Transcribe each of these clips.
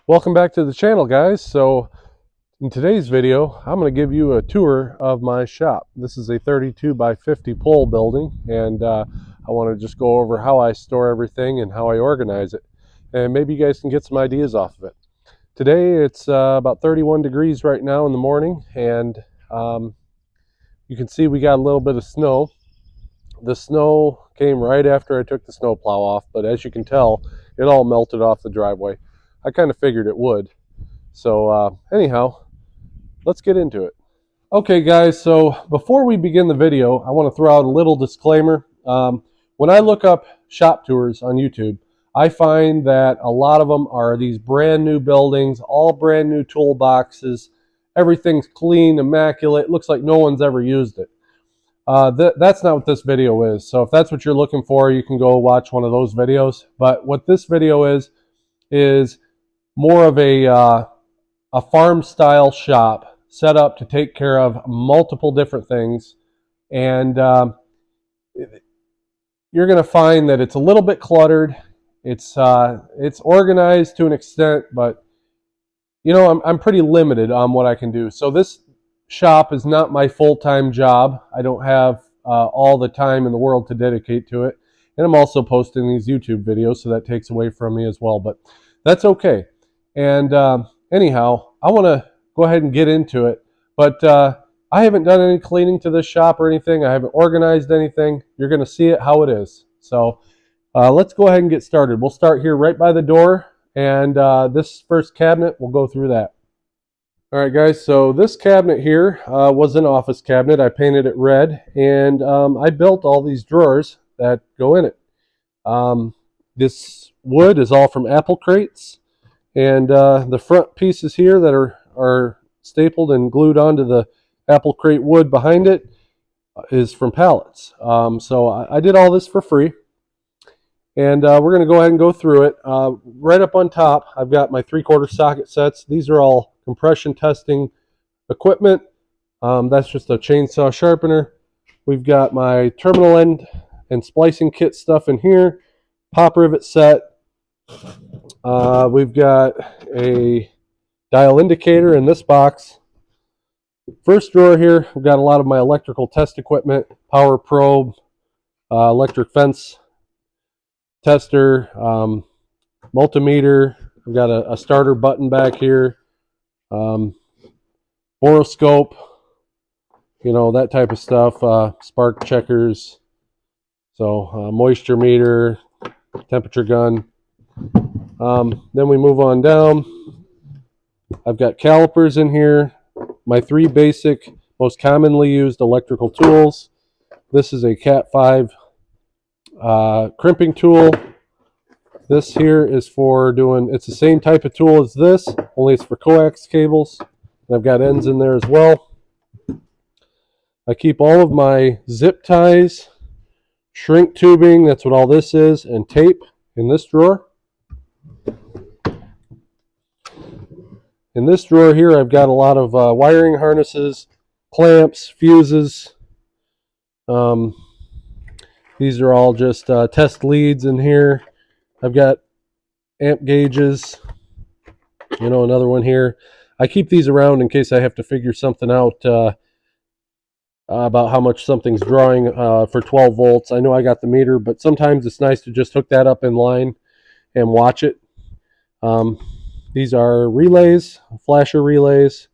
Welcome back to the channel, guys. So in today's video I'm going to give you a tour of my shop. This is a 32 by 50 pole building, and I want to just go over how I store everything and how I organize it, and maybe you guys can get some ideas off of it. Today it's about 31 degrees right now in the morning, and you can see we got a little bit of snow. The snow came right after I took the snow plow off, but as you can tell, it all melted off the driveway. I kind of figured it would. So anyhow, let's get into it. Okay guys, so before we begin the video, I want to throw out a little disclaimer. When I look up shop tours on YouTube, I find that a lot of them are these brand new buildings, all brand new toolboxes. Everything's clean, immaculate, looks like no one's ever used it. That's not what this video is. So if that's what you're looking for, you can go watch one of those videos. But what this video is more of a farm style shop set up to take care of multiple different things, and you're going to find that it's a little bit cluttered. It's organized to an extent, but you know, I'm pretty limited on what I can do. So this shop is not my full-time job. I don't have all the time in the world to dedicate to it, and I'm also posting these YouTube videos, so that takes away from me as well, but that's okay. And anyhow, I want to go ahead and get into it, but I haven't done any cleaning to this shop or anything. I haven't organized anything. You're going to see it how it is. So let's go ahead and get started. We'll start here right by the door, and this first cabinet, we'll go through that. All right, guys, so this cabinet here was an office cabinet. I painted it red, and I built all these drawers that go in it. This wood is all from apple crates. And the front pieces here that are stapled and glued onto the apple crate wood behind it is from pallets. So I did all this for free. And we're going to go ahead and go through it. Right up on top, I've got my 3/4 socket sets. These are all compression testing equipment. That's just a chainsaw sharpener. We've got my terminal end and splicing kit stuff in here. Pop rivet set. We've got a dial indicator in this box. First drawer here, we've got a lot of my electrical test equipment, power probe, electric fence tester, multimeter. We've got a starter button back here, boroscope, you know, that type of stuff, spark checkers, so moisture meter, temperature gun. Then we move on down. I've got calipers in here, my 3 basic, most commonly used electrical tools. This is a Cat 5 crimping tool. This here is for doing, it's the same type of tool as this, only it's for coax cables. And I've got ends in there as well. I keep all of my zip ties, shrink tubing, that's what all this is, and tape in this drawer. In this drawer here, I've got a lot of wiring harnesses, clamps, fuses. These are all just test leads in here. I've got amp gauges, you know, another one here. I keep these around in case I have to figure something out about how much something's drawing for 12 volts. I know I got the meter, but sometimes it's nice to just hook that up in line and watch it. These are relays, flasher relays.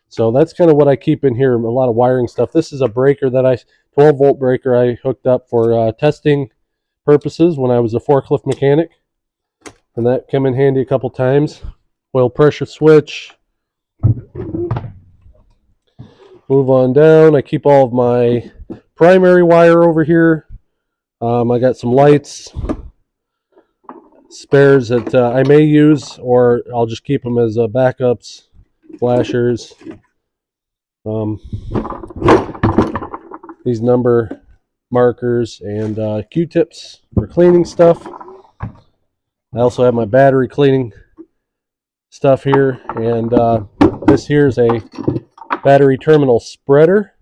So that's kind of what I keep in here, a lot of wiring stuff. This is a breaker that 12 volt breaker I hooked up for testing purposes when I was a forklift mechanic. And that came in handy a couple times. Oil pressure switch. Move on down. I keep all of my primary wire over here. I got some lights, spares that I may use, or I'll just keep them as backups, flashers. These number markers and Q-tips for cleaning stuff. I also have my battery cleaning stuff here, and this here is a battery terminal spreader.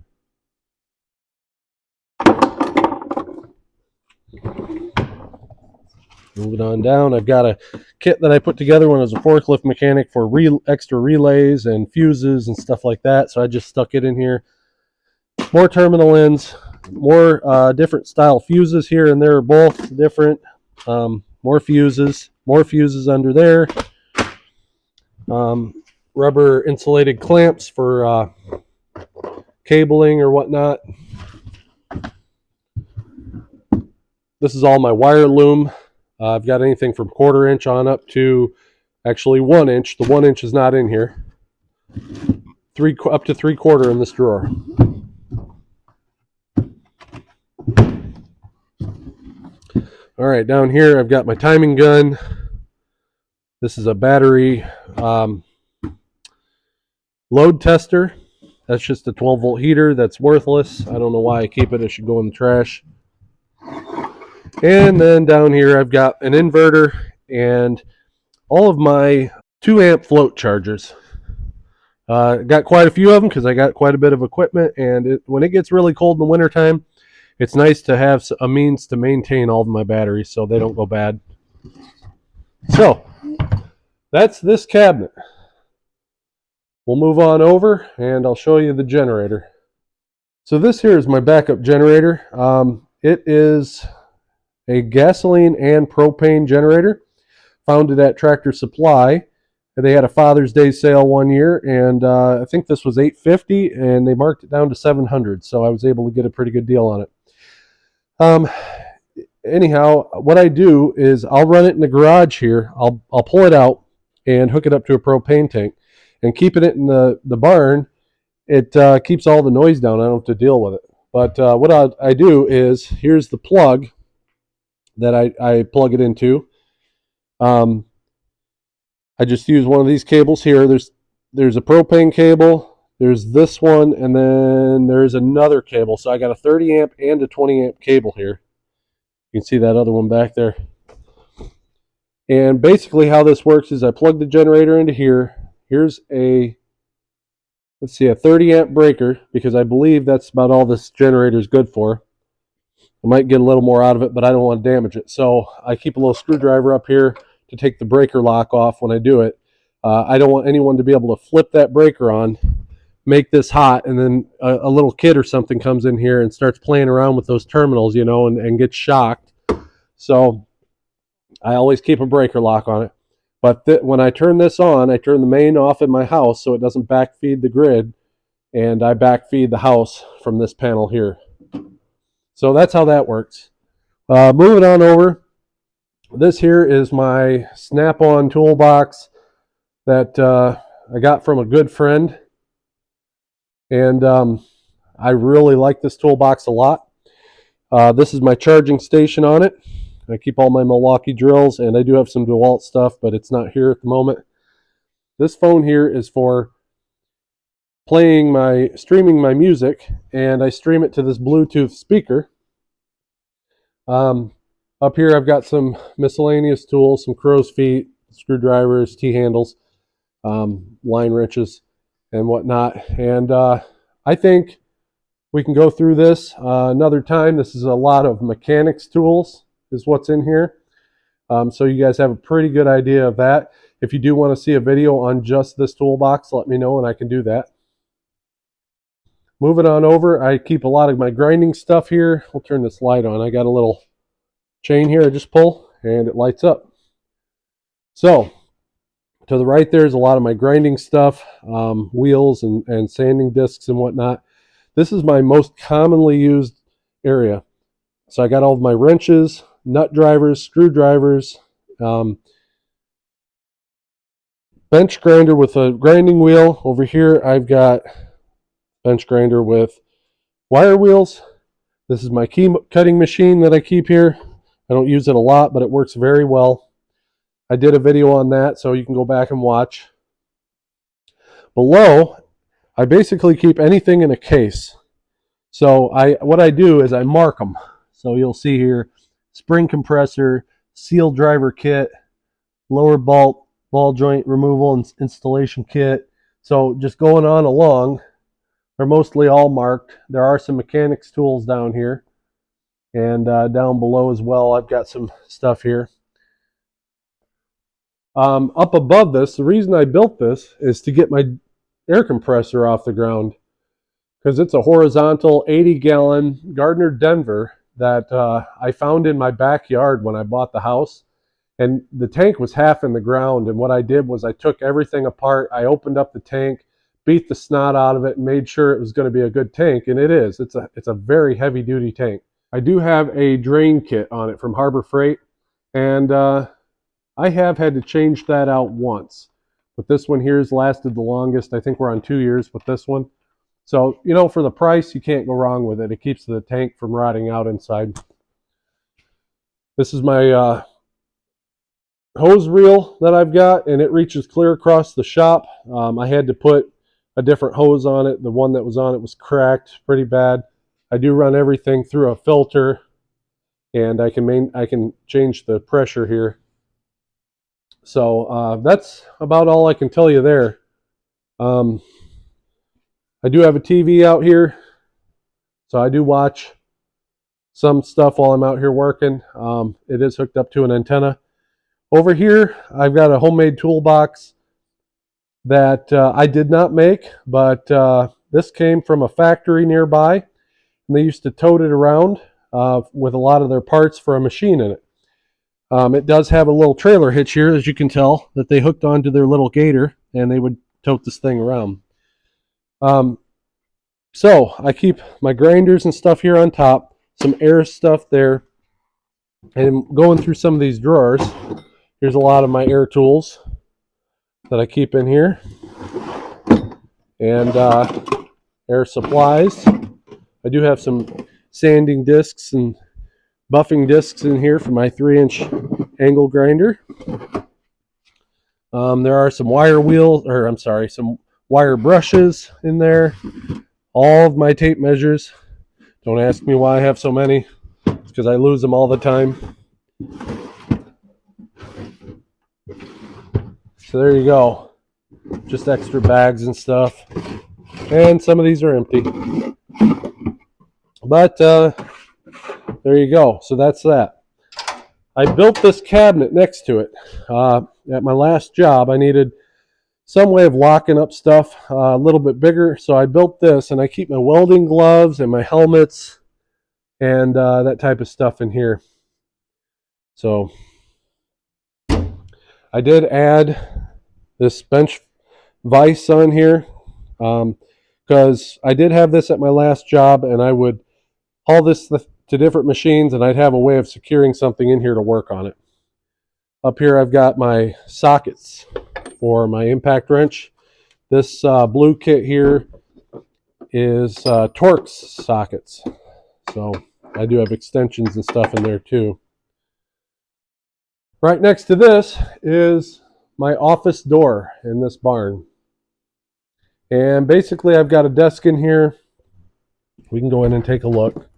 Moving on down, I've got a kit that I put together when I was a forklift mechanic for extra relays and fuses and stuff like that. So I just stuck it in here. More terminal ends, more different style fuses here, and they're both different. More fuses under there. Rubber insulated clamps for cabling or whatnot. This is all my wire loom. I've got anything from 1/4 inch on up to actually 1 inch. The 1 inch is not in here. Up to 3/4 in this drawer. All right, down here I've got my timing gun. This is a battery load tester. That's just a 12-volt heater that's worthless. I don't know why I keep it. It should go in the trash. And then down here I've got an inverter and all of my 2-amp float chargers. Got quite a few of them because I got quite a bit of equipment, and when it gets really cold in the wintertime, it's nice to have a means to maintain all of my batteries so they don't go bad. So that's this cabinet. We'll move on over and I'll show you the generator. So this here is my backup generator. It is a gasoline and propane generator. Found it at Tractor Supply. They had a Father's Day sale one year, and I think this was $850, and they marked it down to $700, so I was able to get a pretty good deal on it. Anyhow, what I do is I'll run it in the garage here. I'll pull it out and hook it up to a propane tank, and keeping it in the barn, it keeps all the noise down. I don't have to deal with it. But what I do is, here's the plug that I plug it into. I just use one of these cables here. There's a propane cable, there's this one, and then there's another cable. So I got a 30 amp and a 20 amp cable here. You can see that other one back there. And basically how this works is I plug the generator into here. Here's a 30 amp breaker, because I believe that's about all this generator is good for. I might get a little more out of it, but I don't want to damage it. So I keep a little screwdriver up here to take the breaker lock off when I do it. I don't want anyone to be able to flip that breaker on, make this hot, and then a little kid or something comes in here and starts playing around with those terminals, you know, and gets shocked. So I always keep a breaker lock on it. But when I turn this on, I turn the main off in my house so it doesn't backfeed the grid, and I backfeed the house from this panel here. So that's how that works. Moving on over, this here is my snap-on toolbox that I got from a good friend, and I really like this toolbox a lot. This is my charging station on it. I keep all my Milwaukee drills, and I do have some DeWalt stuff, but it's not here at the moment. This phone here is for streaming my music, and I stream it to this Bluetooth speaker. Up here I've got some miscellaneous tools, some crow's feet, screwdrivers, T-handles, line wrenches, and whatnot. And I think we can go through this another time. This is a lot of mechanics tools is what's in here. So you guys have a pretty good idea of that. If you do want to see a video on just this toolbox, let me know and I can do that. Moving on over, I keep a lot of my grinding stuff here. We'll turn this light on. I got a little chain here I just pull and it lights up. So to the right there's a lot of my grinding stuff, wheels and sanding discs and whatnot. This is my most commonly used area. So I got all of my wrenches, nut drivers, screwdrivers, bench grinder with a grinding wheel. Over here I've got bench grinder with wire wheels. This is my key cutting machine that I keep here. I don't use it a lot, but it works very well. I did a video on that, so you can go back and watch. Below, I basically keep anything in a case. So what I do is I mark them. So you'll see here, spring compressor, seal driver kit, lower ball joint removal and installation kit. So just going on along, they're mostly all marked. There are some mechanics tools down here. And down below as well, I've got some stuff here. Up above this, the reason I built this is to get my air compressor off the ground, because it's a horizontal 80-gallon Gardner Denver that I found in my backyard when I bought the house. And the tank was half in the ground, and what I did was I took everything apart, I opened up the tank, beat the snot out of it, and made sure it was going to be a good tank, and it is. It's a very heavy-duty tank. I do have a drain kit on it from Harbor Freight, and I have had to change that out once. But this one here has lasted the longest. I think we're on 2 years with this one. So, you know, for the price, you can't go wrong with it. It keeps the tank from rotting out inside. This is my hose reel that I've got, and it reaches clear across the shop. I had to put a different hose on it. The one that was on it was cracked pretty bad. I do run everything through a filter, and I can change the pressure here. So that's about all I can tell you there. I do have a TV out here, so I do watch some stuff while I'm out here working. It is hooked up to an antenna. Over here, I've got a homemade toolbox that I did not make, but this came from a factory nearby, and they used to tote it around with a lot of their parts for a machine in it. It does have a little trailer hitch here, as you can tell, that they hooked onto their little gator, and they would tote this thing around. So I keep my grinders and stuff here on top, some air stuff there, and going through some of these drawers, here's a lot of my air tools that I keep in here, and air supplies. I do have some sanding discs and buffing discs in here for my 3-inch angle grinder. There are some wire wheels, or I'm sorry, some wire brushes in there. All of my tape measures. Don't ask me why I have so many. It's because I lose them all the time. So there you go. Just extra bags and stuff. And some of these are empty. But there you go. So that's that. I built this cabinet next to it. At my last job, I needed some way of locking up stuff a little bit bigger, so I built this, and I keep my welding gloves and my helmets and that type of stuff in here. So I did add this bench vise on here because I did have this at my last job, and I would haul this to different machines, and I'd have a way of securing something in here to work on it. Up here I've got my sockets for my impact wrench. This blue kit here is Torx sockets. So I do have extensions and stuff in there too. Right next to this is my office door in this barn. And basically I've got a desk in here. We can go in and take a look.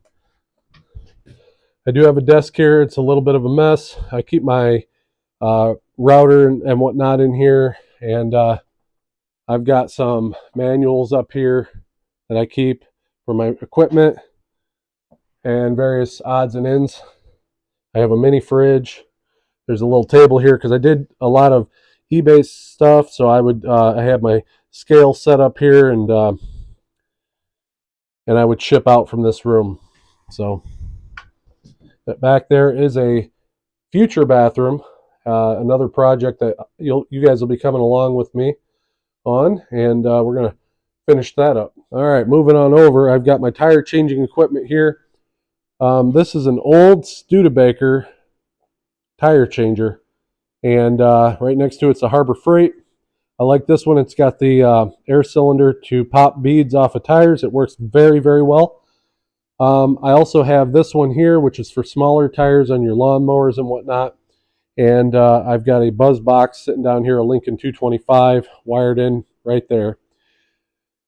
I do have a desk here. It's a little bit of a mess. I keep my router and whatnot in here, and I've got some manuals up here that I keep for my equipment and various odds and ends. I have a mini fridge. There's a little table here because I did a lot of eBay stuff, so I had my scale set up here, and I would ship out from this room. So that back there is a future bathroom. Another project that you guys will be coming along with me on, and we're going to finish that up. All right, moving on over, I've got my tire changing equipment here. This is an old Studebaker tire changer, and right next to it's a Harbor Freight. I like this one. It's got the air cylinder to pop beads off of tires. It works very, very well. I also have this one here, which is for smaller tires on your lawnmowers and whatnot. And I've got a buzz box sitting down here, a Lincoln 225 wired in right there.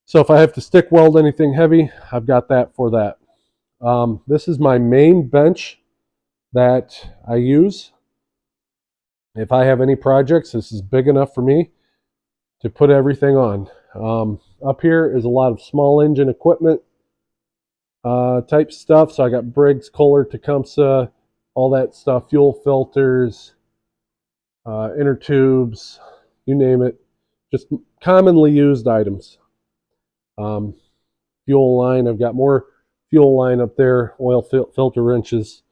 So if I have to stick weld anything heavy, I've got that for that. This is my main bench that I use. If I have any projects, this is big enough for me to put everything on. Up here is a lot of small engine equipment type stuff. So I got Briggs, Kohler, Tecumseh, all that stuff, fuel filters, inner tubes, you name it, just commonly used items. Fuel line, I've got more fuel line up there, oil filter wrenches,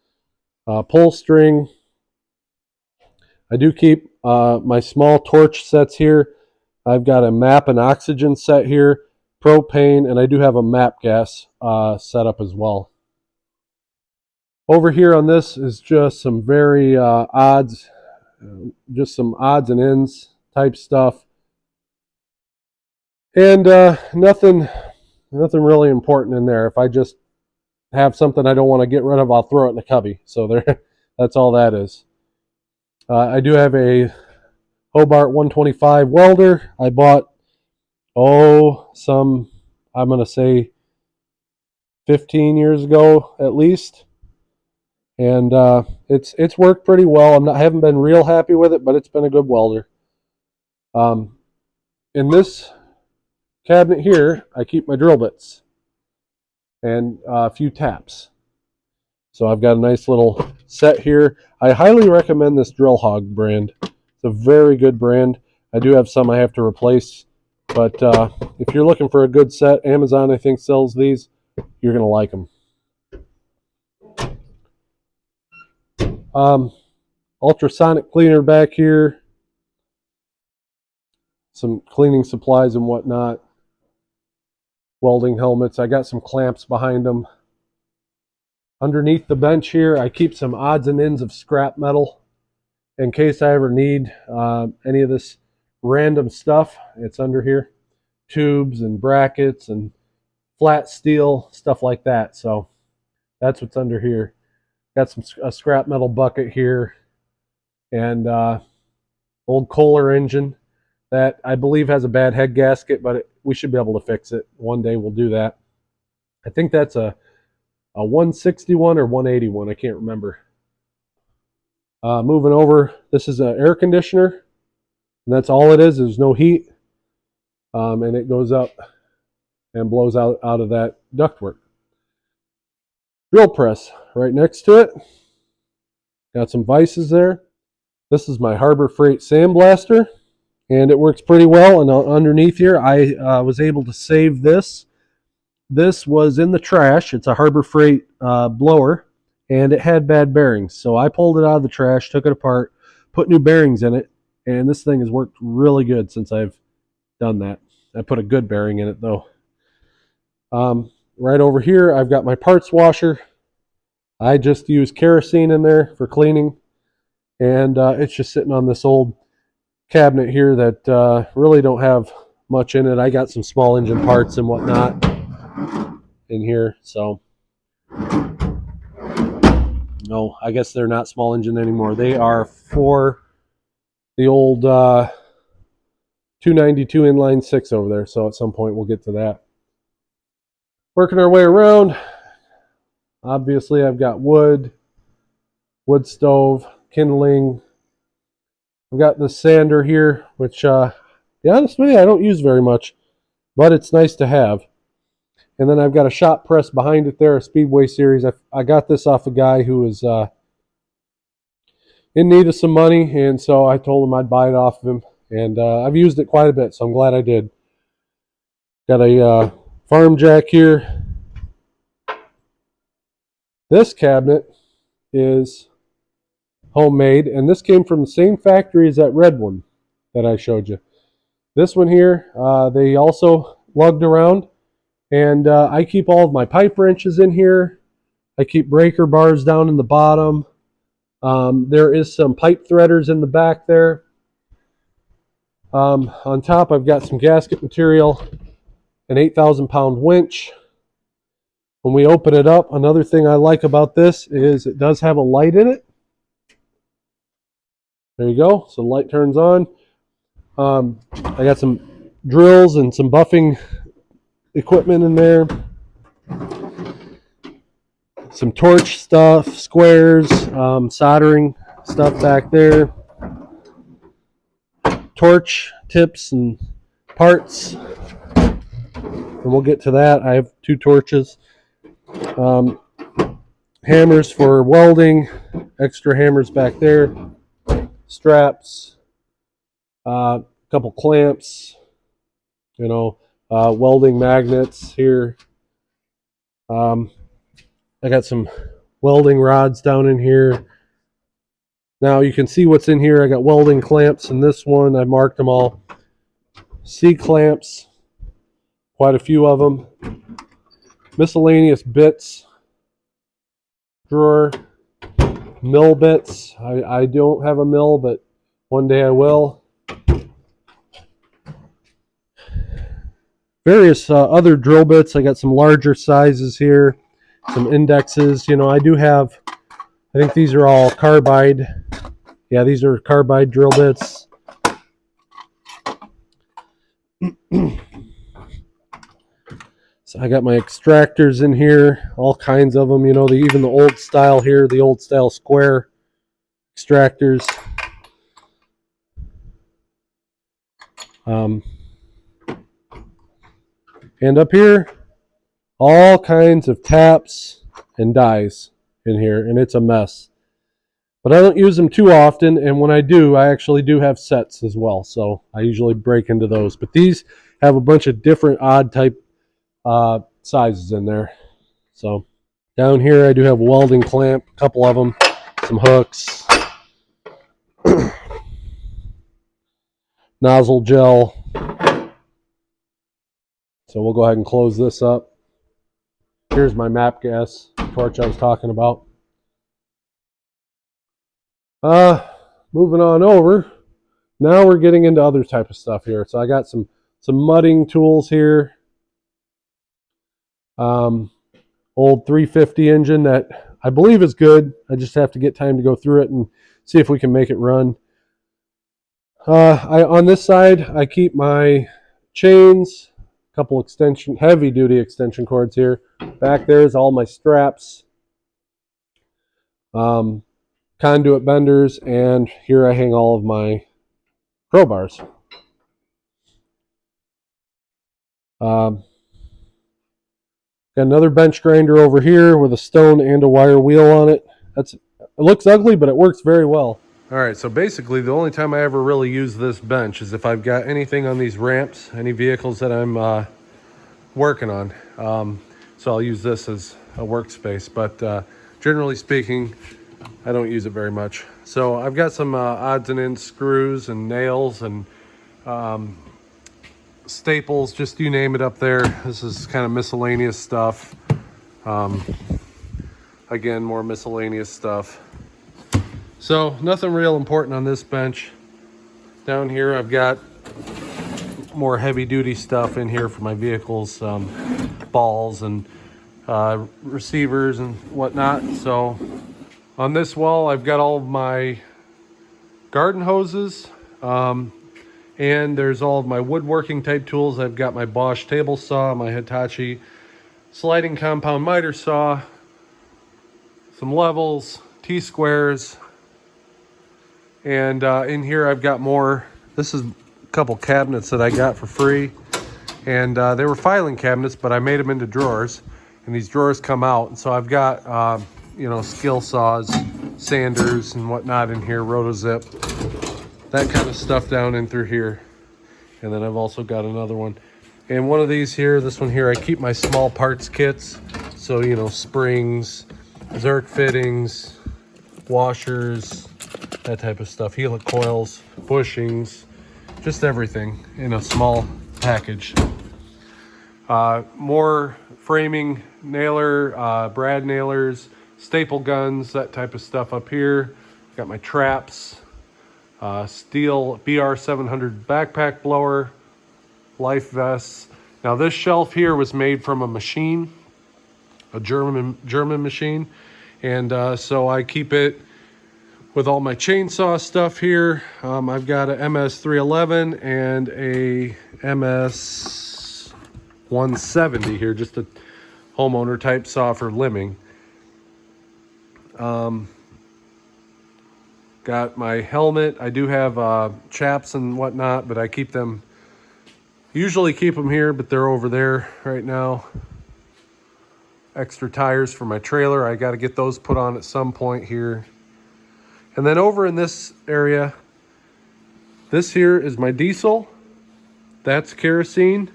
pull string. I do keep my small torch sets here. I've got a MAP and oxygen set here, propane, and I do have a MAP gas set up as well. Over here on this is just some very just some odds and ends type stuff. And nothing really important in there. If I just have something I don't want to get rid of, I'll throw it in the cubby. So there, that's all that is. I do have a Hobart 125 welder. I bought, I'm going to say 15 years ago at least. And it's worked pretty well. I haven't been real happy with it, but it's been a good welder. In this cabinet here, I keep my drill bits and a few taps. So I've got a nice little set here. I highly recommend this Drill Hog brand. It's a very good brand. I do have some I have to replace, but if you're looking for a good set, Amazon I think sells these. You're going to like them. Ultrasonic cleaner back here. Some cleaning supplies and whatnot. Welding helmets. I got some clamps behind them. Underneath the bench here, I keep some odds and ends of scrap metal in case I ever need any of this random stuff. It's under here. Tubes and brackets and flat steel, stuff like that. So that's what's under here. Got a scrap metal bucket here and old Kohler engine that I believe has a bad head gasket, but we should be able to fix it. One day we'll do that. I think that's a 161 or 181, I can't remember. Moving over, this is an air conditioner, and that's all it is. There's no heat, and it goes up and blows out of that ductwork. Drill press right next to it. Got some vices there. This is my Harbor Freight Sandblaster, and it works pretty well. And underneath here, I was able to save this. This was in the trash. It's a Harbor Freight blower, and it had bad bearings. So I pulled it out of the trash, took it apart, put new bearings in it, and this thing has worked really good since I've done that. I put a good bearing in it, though. Right over here, I've got my parts washer. I just use kerosene in there for cleaning, and it's just sitting on this old cabinet here that really don't have much in it. I got some small engine parts and whatnot in here, so no, I guess they're not small engine anymore. They are for the old 292 inline 6 over there, so at some point we'll get to that. Working our way around, obviously I've got wood stove, kindling. I've got the sander here, which to be honest with you, I don't use very much, but it's nice to have. And then I've got a shop press behind it there, a Speedway series. I got this off a guy who was in need of some money, and so I told him I'd buy it off of him. And I've used it quite a bit, so I'm glad I did. Got a farm jack here. This cabinet is homemade, and this came from the same factory as that red one that I showed you. This one here, they also lugged around. And I keep all of my pipe wrenches in here. I keep breaker bars down in the bottom. There is some pipe threaders in the back there. On top, I've got some gasket material, an 8,000-pound winch. When we open it up, another thing I like about this is it does have a light in it. There you go. So the light turns on. I got some drills and some buffing equipment in there, some torch stuff, squares, soldering stuff back there, torch tips and parts, and we'll get to that. I have 2 torches, hammers for welding, extra hammers back there, straps, a couple clamps, you know, welding magnets here. I got some welding rods down in here. Now you can see what's in here. I got welding clamps in this one. I marked them all. C-clamps, quite a few of them. Miscellaneous bits, drawer, mill bits. I don't have a mill, but one day I will. Various other drill bits. I got some larger sizes here, some indexes. You know, I do have, I think these are all carbide. Yeah, these are carbide drill bits. So I got my extractors in here, all kinds of them. You know, even the old style here, the old style square extractors. And up here, all kinds of taps and dies in here, and it's a mess. But I don't use them too often, and when I do, I actually do have sets as well, so I usually break into those. But these have a bunch of different odd type sizes in there. So down here I do have a welding clamp, a couple of them, some hooks, nozzle gel. So we'll go ahead and close this up. Here's my MAP gas torch I was talking about. Moving on over. Now we're getting into other type of stuff here. So I got some mudding tools here. Old 350 engine that I believe is good. I just have to get time to go through it and see if we can make it run. On this side, I keep my chains, a couple heavy duty extension cords here. Back there's all my straps, conduit benders, and here I hang all of my crowbars. Got another bench grinder over here with a stone and a wire wheel on it. It looks ugly, but it works very well. All right, so basically the only time I ever really use this bench is if I've got anything on these ramps, any vehicles that I'm working on. So I'll use this as a workspace, but generally speaking, I don't use it very much. So I've got some odds and ends screws and nails and staples, just you name it up there. This is kind of miscellaneous stuff. Again, more miscellaneous stuff. So nothing real important on this bench. Down here I've got more heavy duty stuff in here for my vehicles, balls and receivers and whatnot. So on this wall I've got all of my garden hoses, and there's all of my woodworking type tools. I've got my Bosch table saw, my Hitachi sliding compound miter saw, some levels, T-squares, and in here I've got more. This is a couple cabinets that I got for free, and they were filing cabinets, but I made them into drawers, and these drawers come out. And so I've got you know, skill saws, sanders and whatnot in here, rotozip, that kind of stuff down in through here. And then I've also got another one. And one of these here, this one here, I keep my small parts kits. So, you know, springs, Zerk fittings, washers, that type of stuff. Helix coils, bushings, just everything in a small package. More framing, nailer, brad nailers, staple guns, that type of stuff up here. Got my traps. Steel BR700 backpack blower, life vests. Now this shelf here was made from a machine, a German machine, and so I keep it with all my chainsaw stuff here. I've got a MS311 and a MS170 here, just a homeowner type saw for limbing. Got my helmet. I do have chaps and whatnot, but I keep them, usually keep them here, but they're over there right now. Extra tires for my trailer. I got to get those put on at some point here. And then over in this area, This here is my diesel, that's kerosene,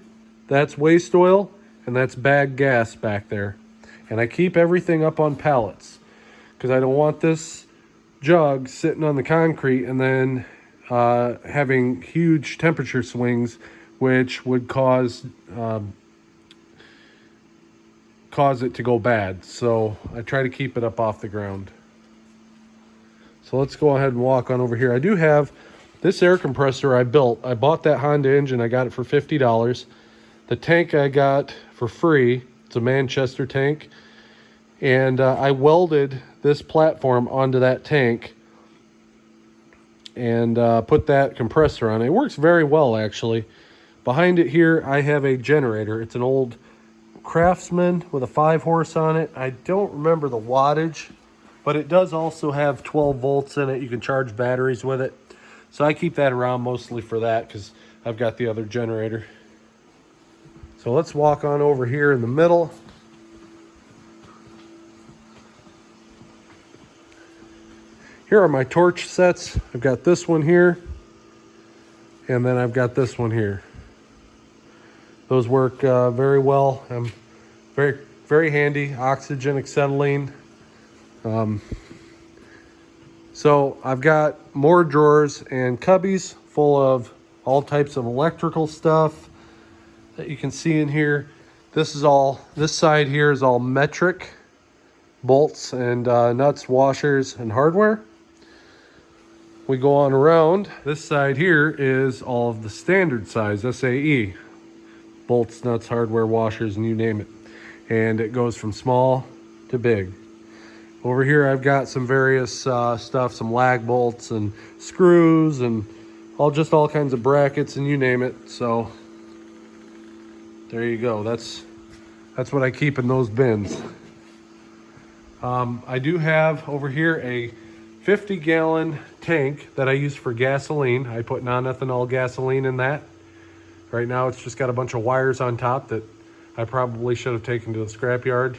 that's waste oil, and that's bagged gas back there. And I keep everything up on pallets because I don't want this jug sitting on the concrete and then having huge temperature swings, which would cause it to go bad. So I try to keep it up off the ground. So let's go ahead and walk on over here. I do have this air compressor I built. I bought that Honda engine. I got it for $50. The tank I got for free. It's a Manchester tank. And I welded this platform onto that tank and put that compressor on. It works very well, actually. Behind it here, I have a generator. It's an old Craftsman with a 5-horse on it. I don't remember the wattage, but it does also have 12 volts in it. You can charge batteries with it. So I keep that around mostly for that because I've got the other generator. So let's walk on over here in the middle. Here are my torch sets. I've got this one here, and then I've got this one here. Those work very well. Very, very handy. Oxygen, acetylene. So I've got more drawers and cubbies full of all types of electrical stuff that you can see in here. This side here is all metric bolts and nuts, washers, and hardware. We go on around. This side here is all of the standard size SAE. Bolts, nuts, hardware, washers, and you name it. And it goes from small to big. Over here I've got some various stuff, some lag bolts and screws and all kinds of brackets and you name it. So there you go. That's what I keep in those bins. I do have over here a 50-gallon tank that I use for gasoline. I put non-ethanol gasoline in that. Right now it's just got a bunch of wires on top that I probably should have taken to the scrapyard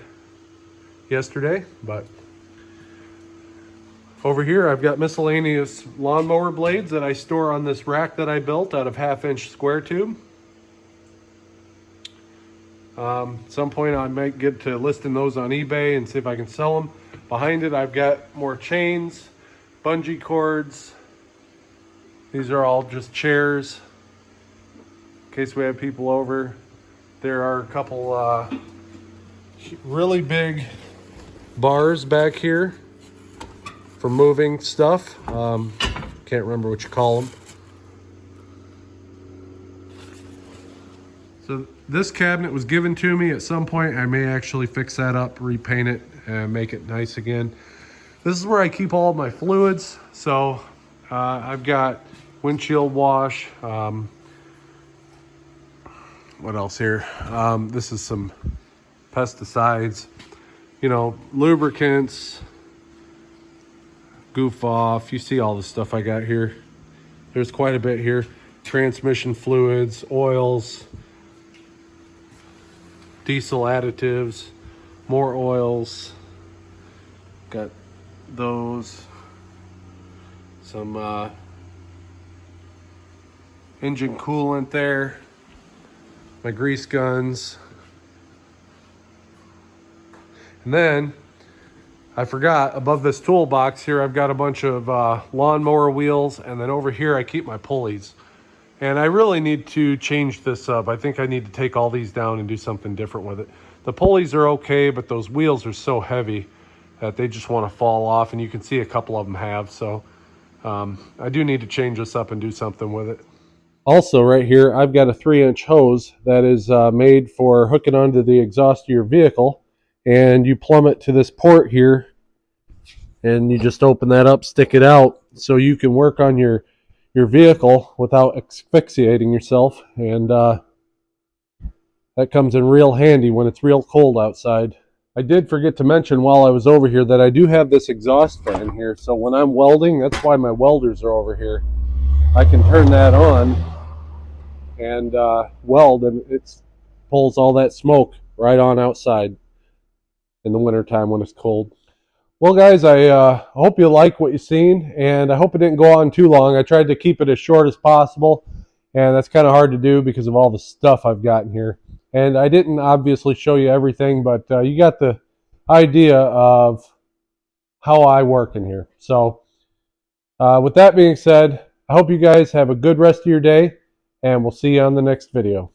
yesterday, but over here I've got miscellaneous lawnmower blades that I store on this rack that I built out of 1/2-inch square tube. At some point I might get to listing those on eBay and see if I can sell them. Behind it I've got more chains, bungee cords. These are all just chairs in case we have people over. There are a couple really big bars back here for moving stuff. Can't remember what you call them. So this cabinet was given to me at some point. I may actually fix that up, repaint it, and make it nice again. This is where I keep all of my fluids. So I've got windshield wash. What else here? This is some pesticides, you know, lubricants, goof off. You see all the stuff I got here. There's quite a bit here. Transmission fluids, oils, diesel additives, more oils. Got those. Some engine coolant there. My grease guns. And then I forgot, above this toolbox here I've got a bunch of lawnmower wheels, and then over here I keep my pulleys. And I really need to change this up. I think I need to take all these down and do something different with it. The pulleys are okay, but those wheels are so heavy that they just want to fall off, and you can see a couple of them have. So I do need to change this up and do something with it. Also right here I've got a 3-inch hose that is made for hooking onto the exhaust of your vehicle, and you plumb it to this port here and you just open that up, stick it out, so you can work on your vehicle without asphyxiating yourself. And that comes in real handy when it's real cold outside. I did forget to mention while I was over here that I do have this exhaust fan here, so when I'm welding, that's why my welders are over here. I can turn that on and weld, and it pulls all that smoke right on outside in the wintertime when it's cold. Well, guys, I hope you like what you've seen, and I hope it didn't go on too long. I tried to keep it as short as possible, and that's kind of hard to do because of all the stuff I've got in here. And I didn't obviously show you everything, but you got the idea of how I work in here. So with that being said, I hope you guys have a good rest of your day, and we'll see you on the next video.